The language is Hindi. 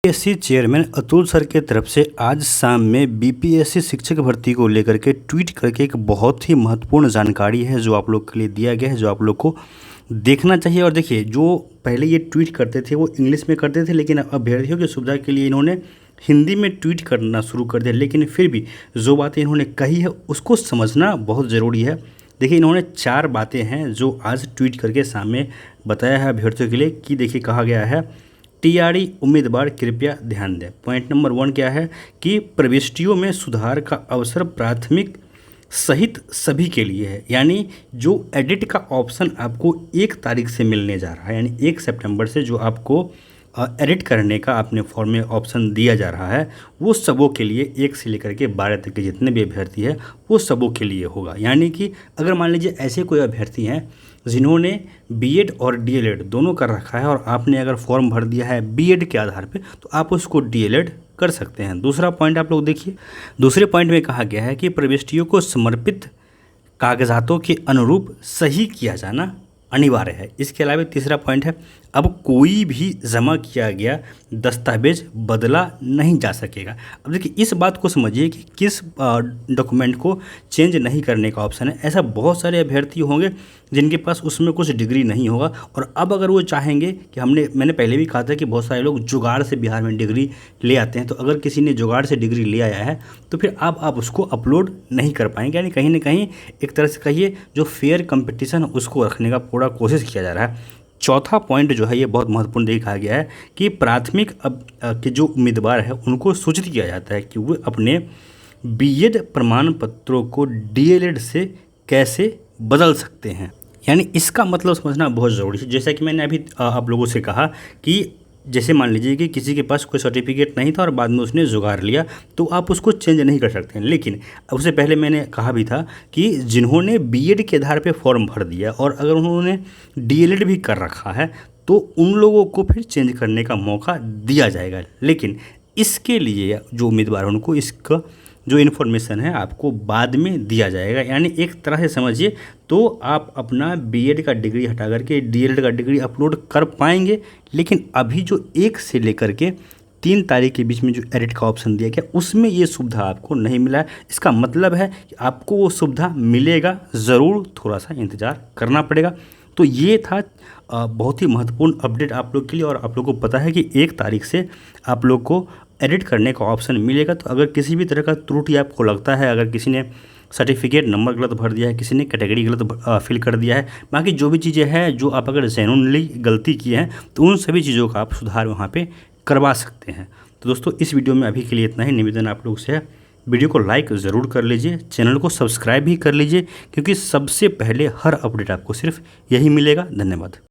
बीपीएससी चेयरमैन अतुल सर के तरफ से आज शाम में बीपीएससी शिक्षक भर्ती को लेकर के ट्वीट करके एक बहुत ही महत्वपूर्ण जानकारी है जो आप लोग के लिए दिया गया है, जो आप लोग को देखना चाहिए। और देखिए, जो पहले ये ट्वीट करते थे वो इंग्लिश में करते थे, लेकिन अब अभ्यर्थियों की सुविधा के लिए इन्होंने हिंदी में ट्वीट करना शुरू कर दिया। लेकिन फिर भी जो बातें इन्होंने कही है उसको समझना बहुत ज़रूरी है। देखिए, इन्होंने 4 बातें हैं जो आज ट्वीट करके सामने बताया है अभ्यर्थियों के लिए कि देखिए कहा गया है, टीआरई उम्मीदवार कृपया ध्यान दें। पॉइंट नंबर 1 क्या है कि प्रविष्टियों में सुधार का अवसर प्राथमिक सहित सभी के लिए है। यानी जो एडिट का ऑप्शन आपको 1 तारीख से मिलने जा रहा है, यानी 1 सितंबर से जो आपको एडिट करने का अपने फॉर्म में ऑप्शन दिया जा रहा है, वो सबों के लिए 1 से लेकर के 12 तक के जितने भी अभ्यर्थी हैं वो सबों के लिए होगा। यानी कि अगर मान लीजिए ऐसे कोई अभ्यर्थी हैं जिन्होंने बीएड और डीएलएड दोनों कर रखा है और आपने अगर फॉर्म भर दिया है बीएड के आधार पे, तो आप उसको डीएलएड कर सकते हैं। दूसरा पॉइंट आप लोग देखिए, दूसरे पॉइंट में कहा गया है कि प्रविष्टियों को समर्पित कागजातों के अनुरूप सही किया जाना अनिवार्य है। इसके अलावा तीसरा पॉइंट है, अब कोई भी जमा किया गया दस्तावेज बदला नहीं जा सकेगा। अब देखिए, इस बात को समझिए कि किस डॉक्यूमेंट को चेंज नहीं करने का ऑप्शन है। ऐसा बहुत सारे अभ्यर्थी होंगे जिनके पास उसमें कुछ डिग्री नहीं होगा, और अब अगर वो चाहेंगे कि मैंने पहले भी कहा था कि बहुत सारे लोग जुगाड़ से बिहार में डिग्री ले आते हैं, तो अगर किसी ने जुगाड़ से डिग्री ले आया है तो फिर आप उसको अपलोड नहीं कर पाएंगे। यानी कहीं ना कहीं एक तरह से कहिए जो फेयर कंपटीशन उसको रखने का पूरा कोशिश किया जा रहा है। चौथा पॉइंट जो है ये बहुत महत्वपूर्ण देखा गया है कि प्राथमिक के जो उम्मीदवार है उनको सूचित किया जाता है कि वो अपने बीएड प्रमाण पत्रों को डीएलएड से कैसे बदल सकते हैं। यानी इसका मतलब समझना बहुत ज़रूरी है। जैसा कि मैंने अभी आप लोगों से कहा कि जैसे मान लीजिए कि किसी के पास कोई सर्टिफिकेट नहीं था और बाद में उसने जुगाड़ लिया, तो आप उसको चेंज नहीं कर सकते हैं। लेकिन उससे पहले मैंने कहा भी था कि जिन्होंने बीएड के आधार पे फॉर्म भर दिया और अगर उन्होंने डीएलएड भी कर रखा है तो उन लोगों को फिर चेंज करने का मौका दिया जाएगा। लेकिन इसके लिए जो उम्मीदवार हैं उनको इसका जो इन्फॉर्मेशन है आपको बाद में दिया जाएगा। यानी एक तरह से समझिए तो आप अपना बीएड का डिग्री हटा करके डीएलएड का डिग्री अपलोड कर पाएंगे, लेकिन अभी जो 1 से लेकर के 3 तारीख के बीच में जो एडिट का ऑप्शन दिया गया उसमें ये सुविधा आपको नहीं मिला है। इसका मतलब है कि आपको वो सुविधा मिलेगा ज़रूर, थोड़ा सा इंतज़ार करना पड़ेगा। तो ये था बहुत ही महत्वपूर्ण अपडेट आप लोग के लिए, और आप लोग को पता है कि 1 तारीख से आप लोग को एडिट करने का ऑप्शन मिलेगा। तो अगर किसी भी तरह का त्रुटि आपको लगता है, अगर किसी ने सर्टिफिकेट नंबर गलत भर दिया है, किसी ने कैटेगरी गलत फिल कर दिया है, बाकी जो भी चीज़ें हैं जो आप अगर जेन्युइनली गलती की हैं तो उन सभी चीज़ों का आप सुधार वहाँ पे करवा सकते हैं। तो दोस्तों, इस वीडियो में अभी के लिए इतना ही। निवेदन आप लोग से है, वीडियो को लाइक ज़रूर कर लीजिए, चैनल को सब्सक्राइब भी कर लीजिए, क्योंकि सबसे पहले हर अपडेट आपको सिर्फ यही मिलेगा। धन्यवाद।